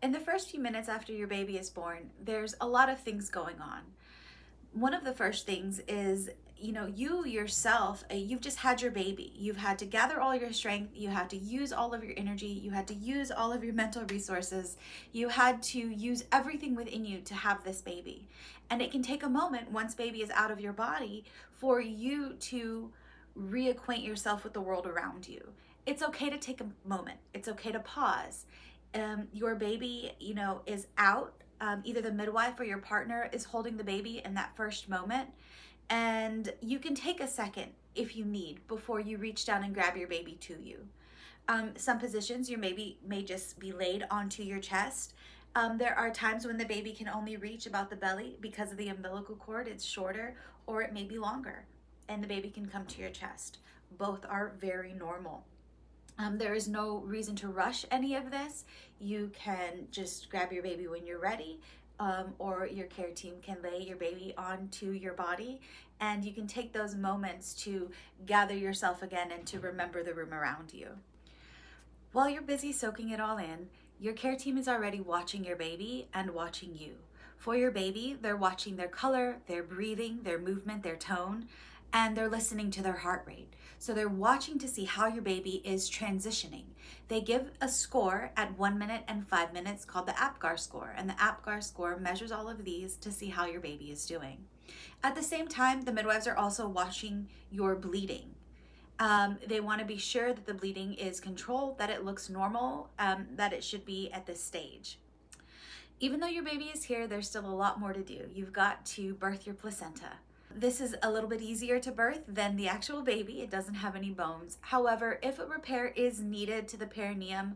In the first few minutes after your baby is born, there's a lot of things going on. One of the first things is, you yourself, you've just had your baby. You've had to gather all your strength. You had to use all of your energy. You had to use all of your mental resources. You had to use everything within you to have this baby. And it can take a moment once baby is out of your body for you to reacquaint yourself with the world around you. It's okay to take a moment. It's okay to pause. Your baby, is out. Either the midwife or your partner is holding the baby in that first moment. And you can take a second if you need before you reach down and grab your baby to you. Some positions, your baby may just be laid onto your chest. There are times when the baby can only reach about the belly because of the umbilical cord. It's shorter, or it may be longer, and the baby can come to your chest. Both are very normal. There is no reason to rush any of this. You can just grab your baby when you're ready, or your care team can lay your baby onto your body, and you can take those moments to gather yourself again and to remember the room around you. While you're busy soaking it all in, your care team is already watching your baby and watching you. For your baby, they're watching their color, their breathing, their movement, their tone, and they're listening to their heart rate. So they're watching to see how your baby is transitioning. They give a score at 1 minute and 5 minutes called the APGAR score, and the APGAR score measures all of these to see how your baby is doing. At the same time, the midwives are also watching your bleeding. They want to be sure that the bleeding is controlled, that it looks normal, that it should be at this stage. Even though your baby is here, there's still a lot more to do. You've got to birth your placenta. This is a little bit easier to birth than the actual baby. It doesn't have any bones. However, if a repair is needed to the perineum,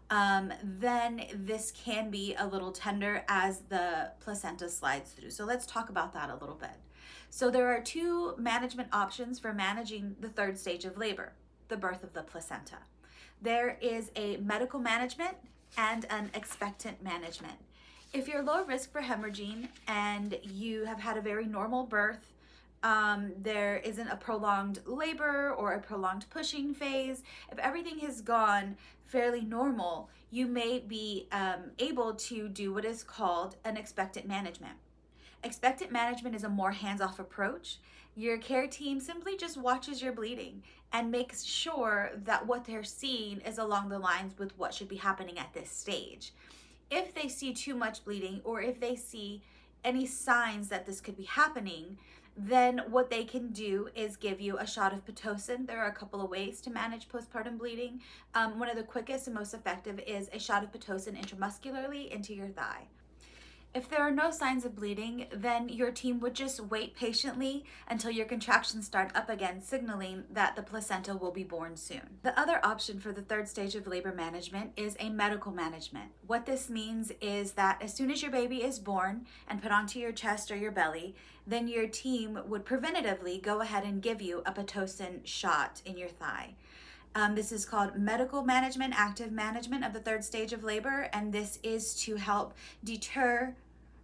then this can be a little tender as the placenta slides through. So let's talk about that a little bit. So there are two management options for managing the third stage of labor, the birth of the placenta. There is a medical management and an expectant management. If you're low risk for hemorrhaging and you have had a very normal birth, there isn't a prolonged labor or a prolonged pushing phase, if everything has gone fairly normal, you may be able to do what is called an expectant management. Expectant management is a more hands-off approach. Your care team simply just watches your bleeding and makes sure that what they're seeing is along the lines with what should be happening at this stage. If they see too much bleeding, or if they see any signs that this could be happening, then what they can do is give you a shot of Pitocin. There are a couple of ways to manage postpartum bleeding. One of the quickest and most effective is a shot of Pitocin intramuscularly into your thigh. If there are no signs of bleeding, then your team would just wait patiently until your contractions start up again, signaling that the placenta will be born soon. The other option for the third stage of labor management is a medical management. What this means is that as soon as your baby is born and put onto your chest or your belly, then your team would preventatively go ahead and give you a Pitocin shot in your thigh. This is called medical management, active management of the third stage of labor, and this is to help deter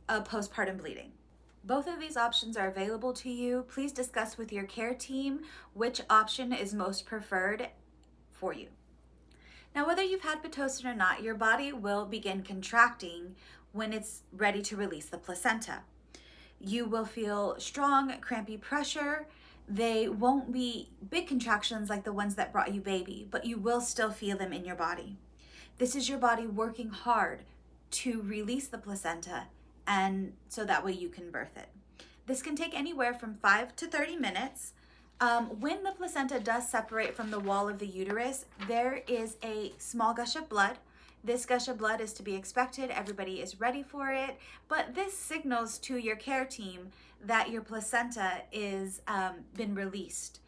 postpartum bleeding. Both of these options are available to you. Please discuss with your care team which option is most preferred for you. Now, whether you've had Pitocin or not, your body will begin contracting when it's ready to release the placenta. You will feel strong, crampy pressure. They won't be big contractions like the ones that brought you baby, but you will still feel them in your body. This is your body working hard to release the placenta, and so that way you can birth it. This can take anywhere from 5 to 30 minutes. When the placenta does separate from the wall of the uterus, there is a small gush of blood. This gush of blood is to be expected. Everybody is ready for it, but this signals to your care team that your placenta is been released.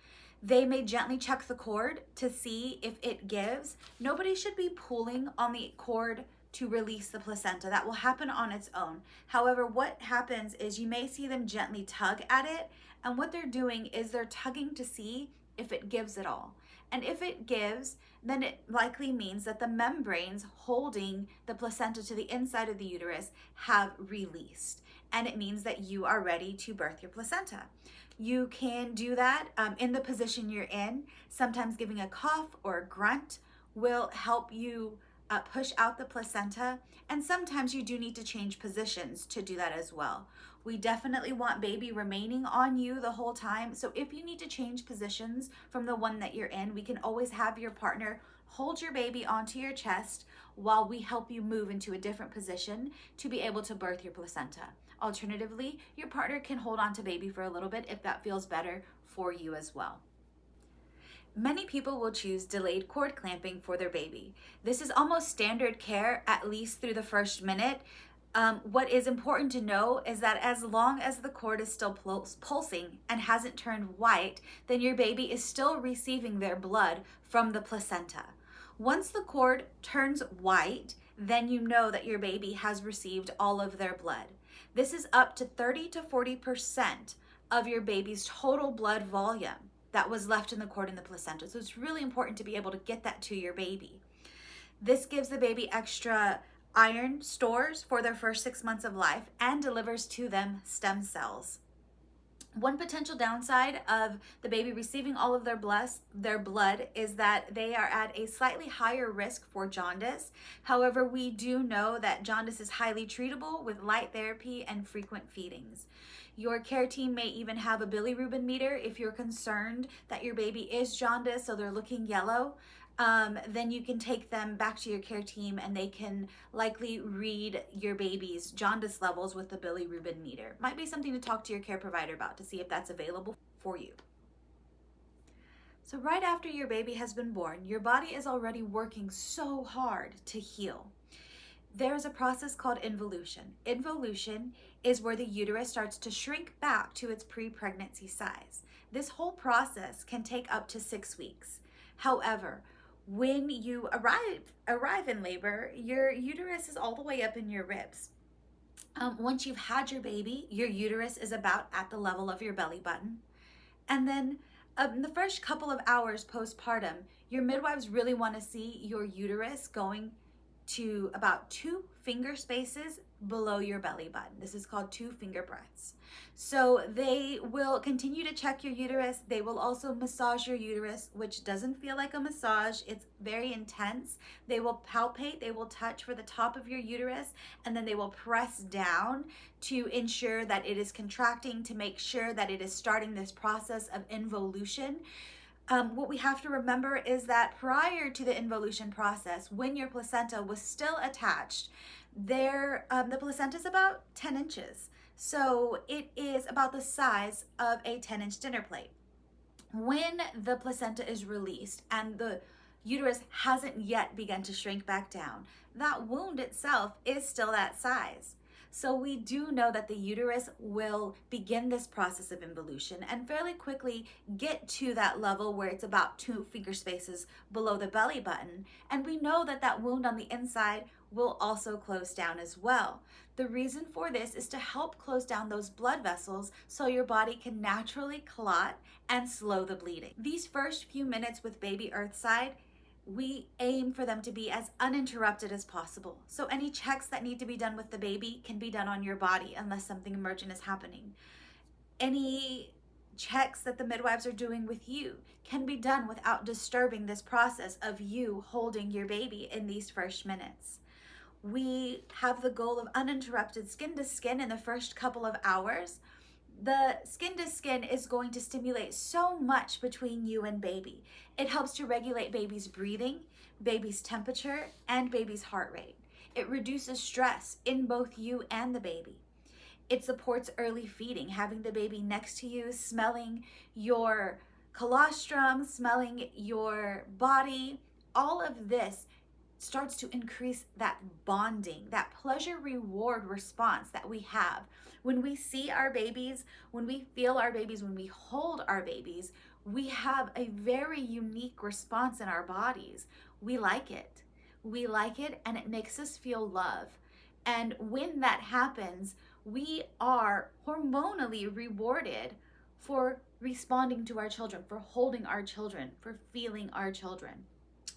They may gently check the cord to see if it gives. Nobody should be pulling on the cord to release the placenta. That will happen on its own. However, what happens is you may see them gently tug at it, and what they're doing is they're tugging to see if it gives at all. And if it gives, then it likely means that the membranes holding the placenta to the inside of the uterus have released, and it means that you are ready to birth your placenta. You can do that in the position you're in. Sometimes giving a cough or a grunt will help you push out the placenta, and sometimes you do need to change positions to do that as well. We definitely want baby remaining on you the whole time. So if you need to change positions from the one that you're in, we can always have your partner hold your baby onto your chest while we help you move into a different position to be able to birth your placenta. Alternatively, your partner can hold on to baby for a little bit if that feels better for you as well. Many people will choose delayed cord clamping for their baby. This is almost standard care, at least through the first minute. What is important to know is that as long as the cord is still pulsing and hasn't turned white, then your baby is still receiving their blood from the placenta. Once the cord turns white, then you know that your baby has received all of their blood. This is up to 30 to 40% of your baby's total blood volume that was left in the cord and the placenta. So it's really important to be able to get that to your baby. This gives the baby extra iron stores for their first 6 months of life and delivers to them stem cells. One potential downside of the baby receiving all of their blood is that they are at a slightly higher risk for jaundice. However, we do know that jaundice is highly treatable with light therapy and frequent feedings. Your care team may even have a bilirubin meter if you're concerned that your baby is jaundiced, so they're looking yellow. Then you can take them back to your care team and they can likely read your baby's jaundice levels with the bilirubin meter. Might be something to talk to your care provider about to see if that's available for you. So right after your baby has been born, your body is already working so hard to heal. There's a process called involution. Involution is where the uterus starts to shrink back to its pre-pregnancy size. This whole process can take up to 6 weeks. However, when you arrive in labor, your uterus is all the way up in your ribs. Once you've had your baby, your uterus is about at the level of your belly button. And then in the first couple of hours postpartum, your midwives really want to see your uterus going to about 2 finger spaces below your belly button. This is called 2 finger breaths. So they will continue to check your uterus. They will also massage your uterus, which doesn't feel like a massage. It's very intense. They will palpate, they will touch for the top of your uterus, and then they will press down to ensure that it is contracting, to make sure that it is starting this process of involution. What we have to remember is that prior to the involution process, when your placenta was still attached, the placenta is about 10 inches. So it is about the size of a 10-inch dinner plate. When the placenta is released and the uterus hasn't yet begun to shrink back down, that wound itself is still that size. So we do know that the uterus will begin this process of involution and fairly quickly get to that level where it's about 2 finger spaces below the belly button. And we know that that wound on the inside will also close down as well. The reason for this is to help close down those blood vessels so your body can naturally clot and slow the bleeding. These first few minutes with baby Earthside, we aim for them to be as uninterrupted as possible. So any checks that need to be done with the baby can be done on your body unless something emergent is happening. Any checks that the midwives are doing with you can be done without disturbing this process of you holding your baby in these first minutes. We have the goal of uninterrupted skin to skin in the first couple of hours. The skin to skin is going to stimulate so much between you and baby. It helps to regulate baby's breathing, baby's temperature, and baby's heart rate. It reduces stress in both you and the baby. It supports early feeding, having the baby next to you, smelling your colostrum, smelling your body. All of this starts to increase that bonding, that pleasure reward response that we have. When we see our babies, when we feel our babies, when we hold our babies, we have a very unique response in our bodies. We like it. We like it, and it makes us feel love. And when that happens, we are hormonally rewarded for responding to our children, for holding our children, for feeling our children.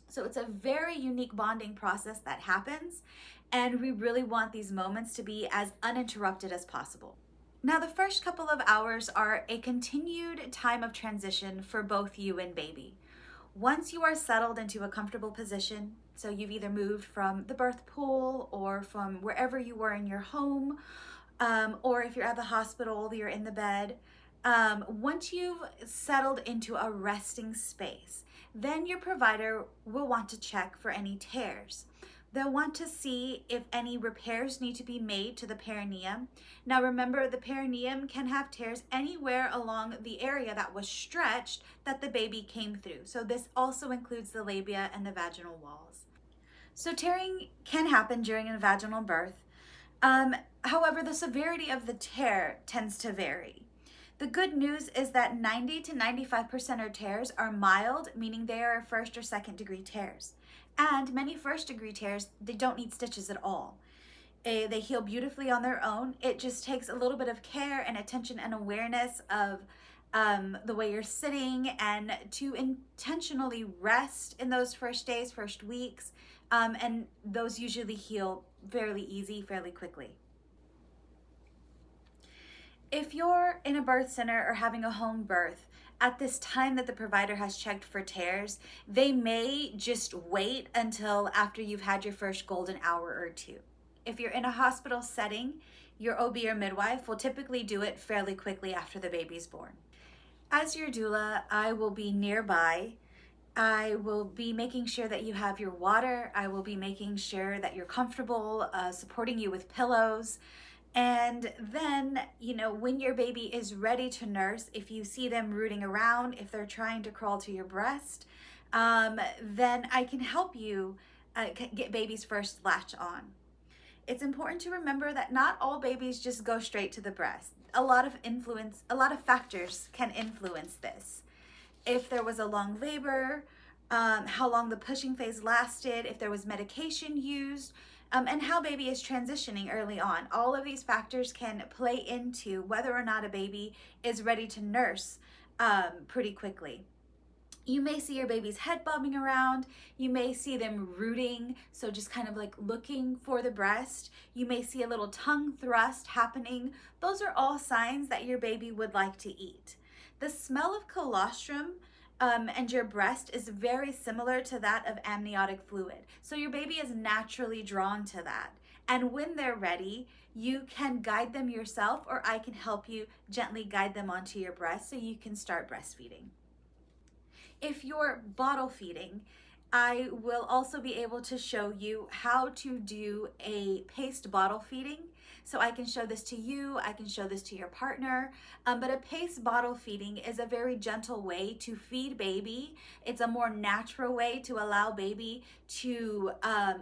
So it's a very unique bonding process that happens, and we really want these moments to be as uninterrupted as possible. Now, the first couple of hours are a continued time of transition for both you and baby. Once you are settled into a comfortable position, so you've either moved from the birth pool or from wherever you were in your home, or if you're at the hospital, you're in the bed. Once you've settled into a resting space, then your provider will want to check for any tears. They'll want to see if any repairs need to be made to the perineum. Now remember, the perineum can have tears anywhere along the area that was stretched that the baby came through. So this also includes the labia and the vaginal walls. So tearing can happen during a vaginal birth. However, the severity of the tear tends to vary. The good news is that 90 to 95% of tears are mild, meaning they are first or second degree tears. And many first degree tears, they don't need stitches at all. They heal beautifully on their own. It just takes a little bit of care and attention and awareness of the way you're sitting, and to intentionally rest in those first days, first weeks, and those usually heal fairly easy, fairly quickly. If you're in a birth center or having a home birth, at this time that the provider has checked for tears, they may just wait until after you've had your first golden hour or two. If you're in a hospital setting, your OB or midwife will typically do it fairly quickly after the baby's born. As your doula, I will be nearby. I will be making sure that you have your water. I will be making sure that you're comfortable, supporting you with pillows. And then, when your baby is ready to nurse, if you see them rooting around, if they're trying to crawl to your breast, then I can help you get baby's first latch on. It's important to remember that not all babies just go straight to the breast. A lot of factors can influence this. If there was a long labor, how long the pushing phase lasted, if there was medication used, and how baby is transitioning early on. All of these factors can play into whether or not a baby is ready to nurse pretty quickly. You may see your baby's head bobbing around. You may see them rooting, so just kind of like looking for the breast. You may see a little tongue thrust happening. Those are all signs that your baby would like to eat. The smell of colostrum and your breast is very similar to that of amniotic fluid. So your baby is naturally drawn to that. And when they're ready, you can guide them yourself, or I can help you gently guide them onto your breast so you can start breastfeeding. If you're bottle feeding, I will also be able to show you how to do a paced bottle feeding. So I can show this to you, I can show this to your partner, but a paced bottle feeding is a very gentle way to feed baby. It's a more natural way to allow baby to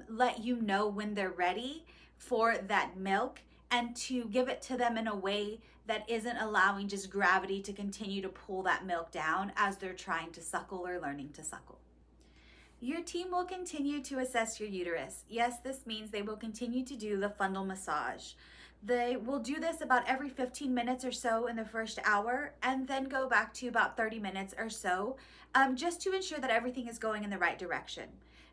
let you know when they're ready for that milk, and to give it to them in a way that isn't allowing just gravity to continue to pull that milk down as they're trying to suckle or learning to suckle. Your team will continue to assess your uterus. Yes, this means they will continue to do the fundal massage. They will do this about every 15 minutes or so in the first hour, and then go back to about 30 minutes or so, just to ensure that everything is going in the right direction.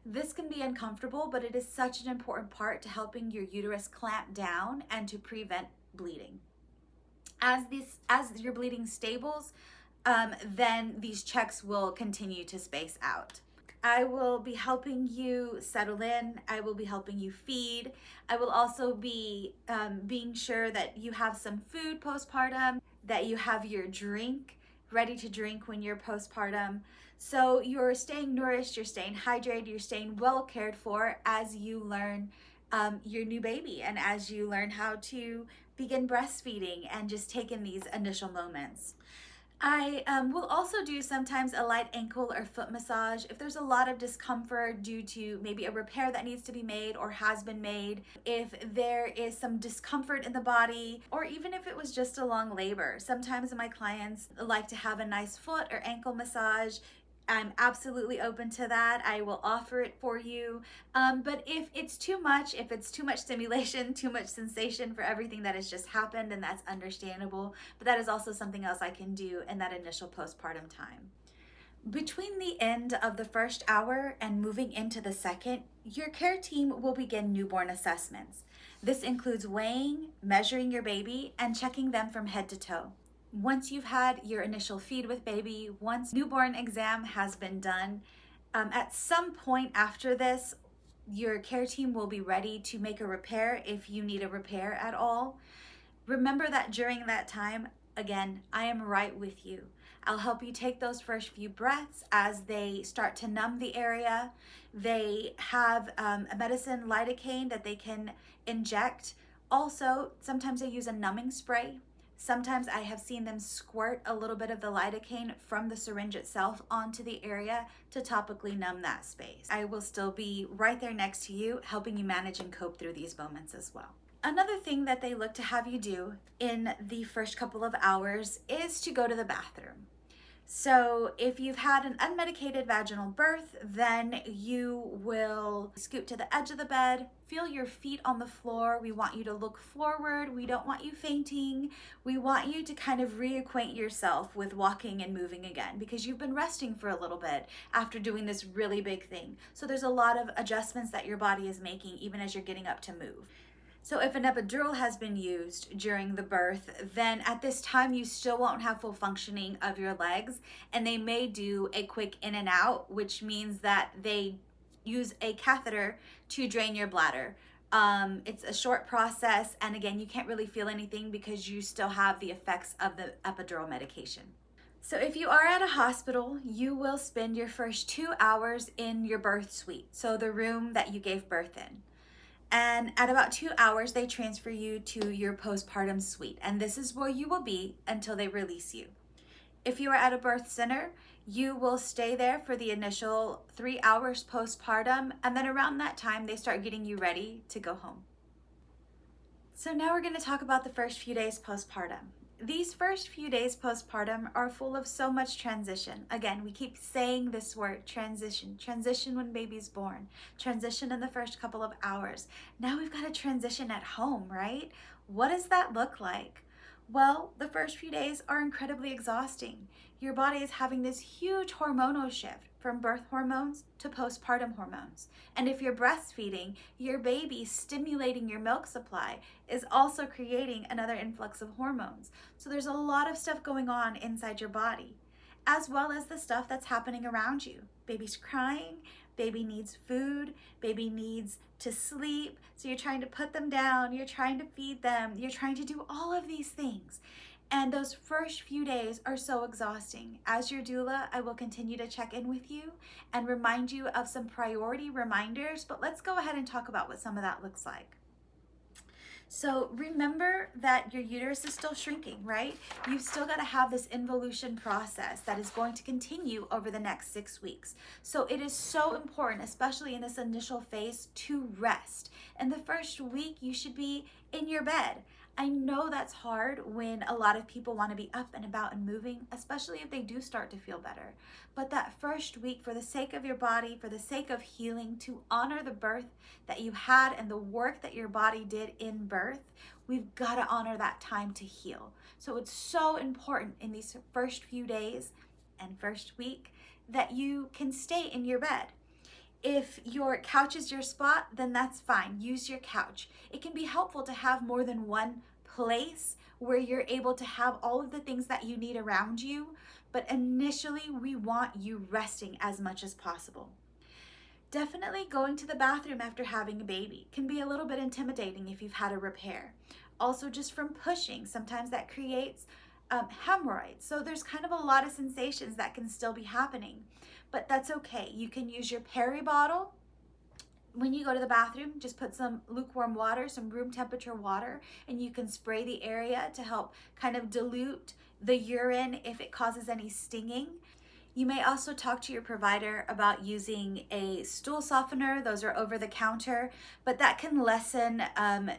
This can be uncomfortable, but it is such an important part to helping your uterus clamp down and to prevent bleeding. As your bleeding stables, then these checks will continue to space out. I will be helping you settle in. I will be helping you feed. I will also be being sure that you have some food postpartum, that you have your drink ready to drink when you're postpartum. So you're staying nourished, you're staying hydrated, you're staying well cared for as you learn your new baby, and as you learn how to begin breastfeeding and just take in these initial moments. I will also do sometimes a light ankle or foot massage if there's a lot of discomfort due to maybe a repair that needs to be made or has been made, if there is some discomfort in the body, or even if it was just a long labor. Sometimes my clients like to have a nice foot or ankle massage. I'm absolutely open to that. I will offer it for you. But if it's too much stimulation, too much sensation for everything that has just happened, then that's understandable. But that is also something else I can do in that initial postpartum time. Between the end of the first hour and moving into the second, your care team will begin newborn assessments. This includes weighing, measuring your baby, and checking them from head to toe. Once you've had your initial feed with baby, once newborn exam has been done, at some point after this, your care team will be ready to make a repair if you need a repair at all. Remember that during that time, again, I am right with you. I'll help you take those first few breaths as they start to numb the area. They have a medicine, lidocaine, that they can inject. Also, sometimes they use a numbing spray. Sometimes I have seen them squirt a little bit of the lidocaine from the syringe itself onto the area to topically numb that space. I will still be right there next to you, helping you manage and cope through these moments as well. Another thing that they look to have you do in the first couple of hours is to go to the bathroom. So if you've had an unmedicated vaginal birth, then you will scoot to the edge of the bed, feel your feet on the floor. We want you to look forward. We don't want you fainting. We want you to kind of reacquaint yourself with walking and moving again, because you've been resting for a little bit after doing this really big thing. So there's a lot of adjustments that your body is making even as you're getting up to move. So if an epidural has been used during the birth, then at this time you still won't have full functioning of your legs, and they may do a quick in and out, which means that they use a catheter to drain your bladder. It's a short process, and again, you can't really feel anything because you still have the effects of the epidural medication. So if you are at a hospital, you will spend your first 2 hours in your birth suite, so the room that you gave birth in. And at about 2 hours, they transfer you to your postpartum suite. And this is where you will be until they release you. If you are at a birth center, you will stay there for the initial 3 hours postpartum. And then around that time, they start getting you ready to go home. So now we're going to talk about the first few days postpartum. These first few days postpartum are full of so much transition. Again, we keep saying this word, transition. Transition when baby's born. Transition in the first couple of hours. Now we've got a transition at home, right? What does that look like? Well, the first few days are incredibly exhausting. Your body is having this huge hormonal shift from birth hormones to postpartum hormones. And if you're breastfeeding, your baby stimulating your milk supply is also creating another influx of hormones. So there's a lot of stuff going on inside your body, as well as the stuff that's happening around you. Baby's crying, baby needs food, baby needs to sleep. So you're trying to put them down, you're trying to feed them, you're trying to do all of these things. And those first few days are so exhausting. As your doula, I will continue to check in with you and remind you of some priority reminders, but let's go ahead and talk about what some of that looks like. So remember that your uterus is still shrinking, right? You've still got to have this involution process that is going to continue over the next 6 weeks. So it is so important, especially in this initial phase, to rest. In the first week, you should be in your bed. I know that's hard when a lot of people want to be up and about and moving, especially if they do start to feel better. But that first week, for the sake of your body, for the sake of healing, to honor the birth that you had and the work that your body did in birth, we've got to honor that time to heal. So it's so important in these first few days and first week that you can stay in your bed. If your couch is your spot, then that's fine. Use your couch. It can be helpful to have more than one place where you're able to have all of the things that you need around you, but initially we want you resting as much as possible. Definitely going to the bathroom after having a baby can be a little bit intimidating if you've had a repair. Also, just from pushing, sometimes that creates hemorrhoids. So there's kind of a lot of sensations that can still be happening, but that's okay. You can use your peri bottle. When you go to the bathroom, just put some lukewarm water, some room temperature water, and you can spray the area to help kind of dilute the urine if it causes any stinging. You may also talk to your provider about using a stool softener. Those are over the counter, but that can lessen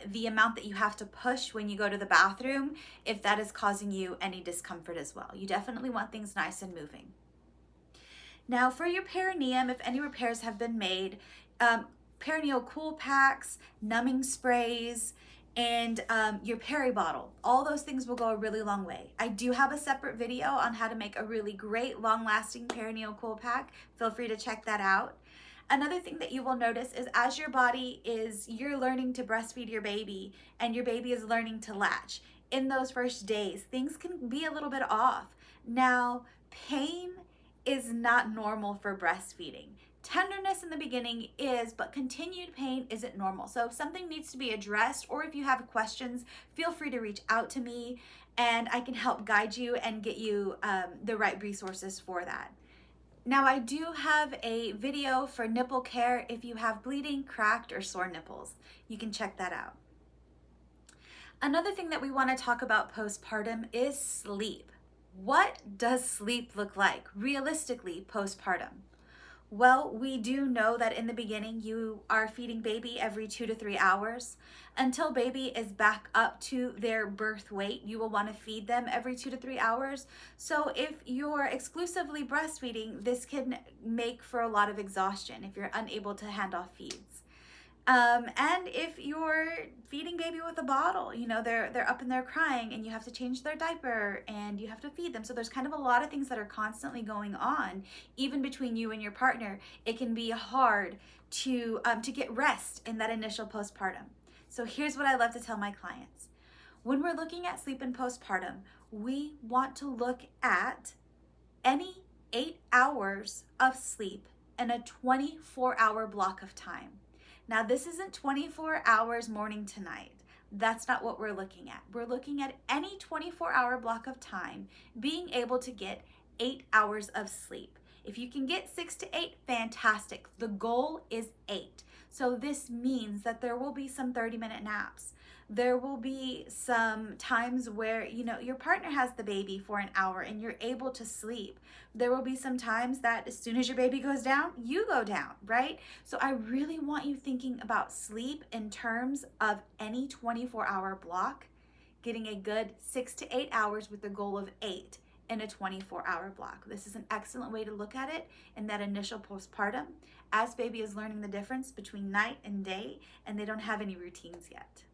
the amount that you have to push when you go to the bathroom if that is causing you any discomfort as well. You definitely want things nice and moving. Now for your perineum, if any repairs have been made, perineal cool packs, numbing sprays, and your peri bottle. All those things will go a really long way. I do have a separate video on how to make a really great long-lasting perineal cool pack. Feel free to check that out. Another thing that you will notice is as your body you're learning to breastfeed your baby and your baby is learning to latch, in those first days, things can be a little bit off. Now, pain is not normal for breastfeeding. Tenderness in the beginning is, but continued pain isn't normal. So if something needs to be addressed, or if you have questions, feel free to reach out to me and I can help guide you and get you the right resources for that. Now, I do have a video for nipple care if you have bleeding, cracked, or sore nipples. You can check that out. Another thing that we want to talk about postpartum is sleep. What does sleep look like realistically postpartum? Well, we do know that in the beginning you are feeding baby every 2 to 3 hours. Until baby is back up to their birth weight, you will want to feed them every 2 to 3 hours. So if you're exclusively breastfeeding, this can make for a lot of exhaustion if you're unable to hand off feeds. And if you're feeding baby with a bottle, you know, they're up and they're crying and you have to change their diaper and you have to feed them. So there's kind of a lot of things that are constantly going on, even between you and your partner. It can be hard to get rest in that initial postpartum. So here's what I love to tell my clients. When we're looking at sleep in postpartum, we want to look at any 8 hours of sleep in a 24-hour block of time. Now, this isn't 24 hours morning to night. That's not what we're looking at. We're looking at any 24-hour block of time being able to get 8 hours of sleep. If you can get 6 to 8, fantastic. The goal is 8. So this means that there will be some 30-minute naps. There will be some times where, you know, your partner has the baby for an hour and you're able to sleep. There will be some times that as soon as your baby goes down, you go down, right? So I really want you thinking about sleep in terms of any 24-hour block, getting a good 6 to 8 hours with the goal of 8 in a 24-hour block. This is an excellent way to look at it in that initial postpartum as baby is learning the difference between night and day and they don't have any routines yet.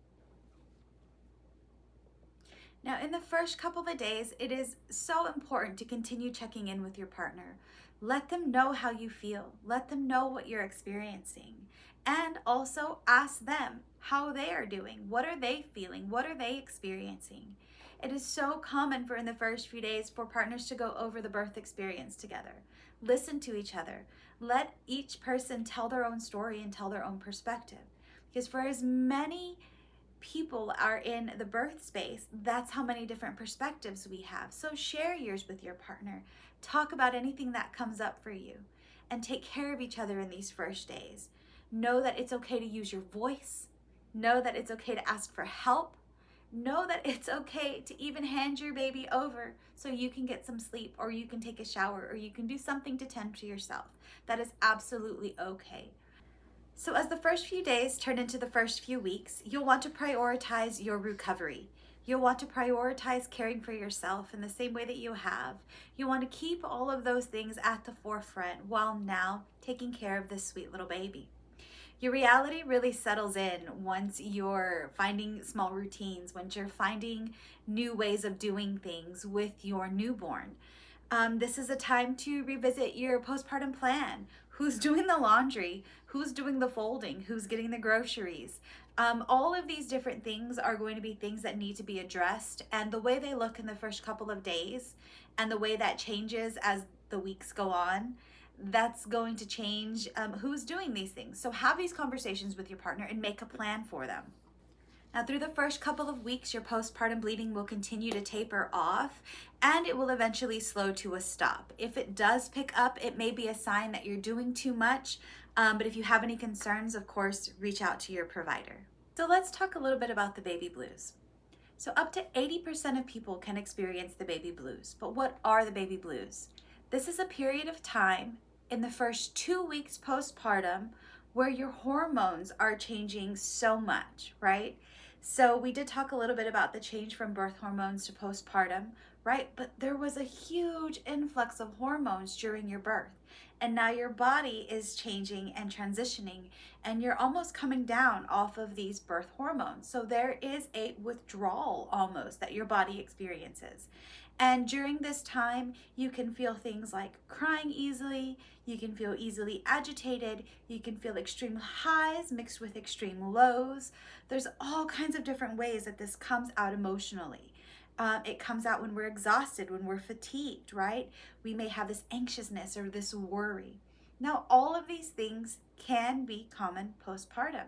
Now, in the first couple of days, it is so important to continue checking in with your partner. Let them know how you feel. Let them know what you're experiencing. And also ask them how they are doing. What are they feeling? What are they experiencing? It is so common for in the first few days for partners to go over the birth experience together. Listen to each other. Let each person tell their own story and tell their own perspective. Because for as many people are in the birth space, that's how many different perspectives we have. So share yours with your partner. Talk about anything that comes up for you and take care of each other in these first days. Know that it's okay to use your voice. Know that it's okay to ask for help. Know that it's okay to even hand your baby over so you can get some sleep, or you can take a shower, or you can do something to tend to yourself. That is absolutely okay. So as the first few days turn into the first few weeks, you'll want to prioritize your recovery. You'll want to prioritize caring for yourself in the same way that you have. You want to keep all of those things at the forefront while now taking care of this sweet little baby. Your reality really settles in once you're finding small routines, once you're finding new ways of doing things with your newborn. This is a time to revisit your postpartum plan. Who's doing the laundry? Who's doing the folding? Who's getting the groceries? All of these different things are going to be things that need to be addressed, and the way they look in the first couple of days and the way that changes as the weeks go on, that's going to change who's doing these things. So have these conversations with your partner and make a plan for them. Now, through the first couple of weeks, your postpartum bleeding will continue to taper off and it will eventually slow to a stop. If it does pick up, it may be a sign that you're doing too much, but if you have any concerns, of course, reach out to your provider. So let's talk a little bit about the baby blues. So up to 80% of people can experience the baby blues, but what are the baby blues? This is a period of time in the first 2 weeks postpartum where your hormones are changing so much, right? So we did talk a little bit about the change from birth hormones to postpartum, right? But there was a huge influx of hormones during your birth. And now your body is changing and transitioning, and you're almost coming down off of these birth hormones. So there is a withdrawal almost that your body experiences. And during this time, you can feel things like crying easily, you can feel easily agitated, you can feel extreme highs mixed with extreme lows. There's all kinds of different ways that this comes out emotionally. It comes out when we're exhausted, when we're fatigued, right? We may have this anxiousness or this worry. Now, all of these things can be common postpartum.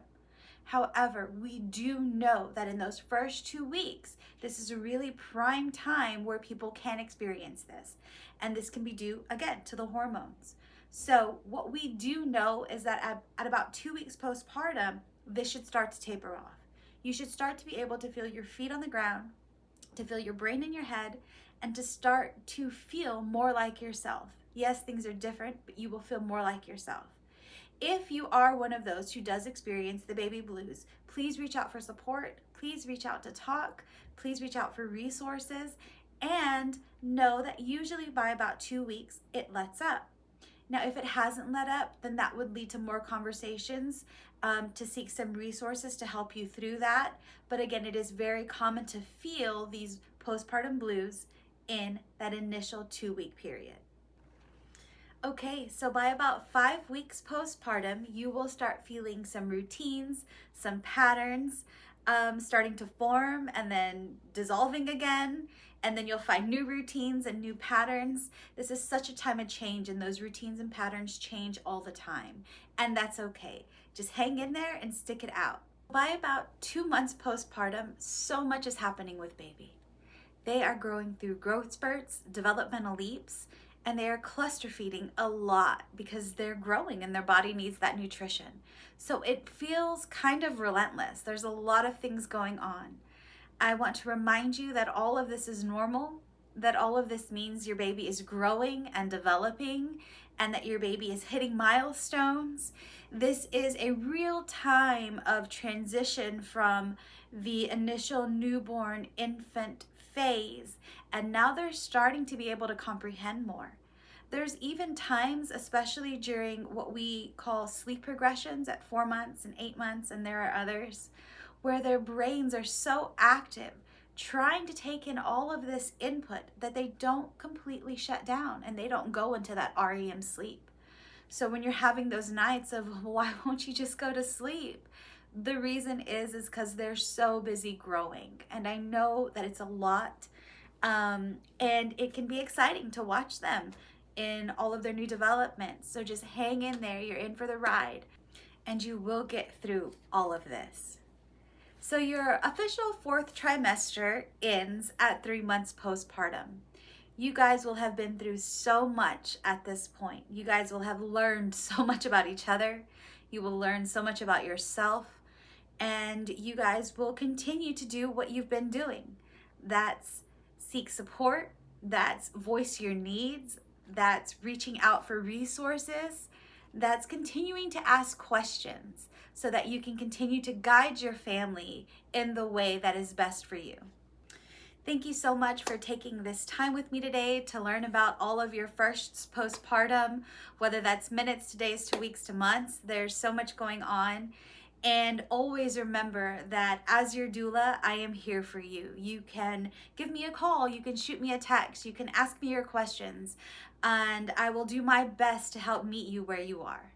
However, we do know that in those first 2 weeks, this is a really prime time where people can experience this. And this can be due, again, to the hormones. So, what we do know is that at about 2 weeks postpartum, this should start to taper off. You should start to be able to feel your feet on the ground, to feel your brain in your head, and to start to feel more like yourself. Yes, things are different, but you will feel more like yourself. If you are one of those who does experience the baby blues, please reach out for support. Please reach out to talk. Please reach out for resources. And know that usually by about 2 weeks, it lets up. Now, if it hasn't let up, then that would lead to more conversations to seek some resources to help you through that. But again, it is very common to feel these postpartum blues in that initial 2-week period. Okay, so by about 5 weeks postpartum, you will start feeling some routines, some patterns starting to form and then dissolving again. And then you'll find new routines and new patterns. This is such a time of change, and those routines and patterns change all the time. And that's okay. Just hang in there and stick it out. By about 2 months postpartum, so much is happening with baby. They are growing through growth spurts, developmental leaps, and they are cluster feeding a lot because they're growing and their body needs that nutrition. So it feels kind of relentless. There's a lot of things going on. I want to remind you that all of this is normal, that all of this means your baby is growing and developing, and that your baby is hitting milestones. This is a real time of transition from the initial newborn infant phase, and now they're starting to be able to comprehend more. There's even times, especially during what we call sleep progressions at 4 months and 8 months, and there are others, where their brains are so active, trying to take in all of this input that they don't completely shut down and they don't go into that REM sleep. So when you're having those nights of, why won't you just go to sleep? The reason is because they're so busy growing. And I know that it's a lot, and it can be exciting to watch them in all of their new developments. So just hang in there, you're in for the ride, and you will get through all of this. So your official 4th trimester ends at 3 months postpartum. You guys will have been through so much at this point. You guys will have learned so much about each other. You will learn so much about yourself. And you guys will continue to do what you've been doing. That's seek support. That's voice your needs. That's reaching out for resources. That's continuing to ask questions so that you can continue to guide your family in the way that is best for you. Thank you so much for taking this time with me today to learn about all of your firsts postpartum, whether that's minutes to days to weeks to months. There's so much going on. And always remember that as your doula, I am here for you. You can give me a call, you can shoot me a text, you can ask me your questions, and I will do my best to help meet you where you are.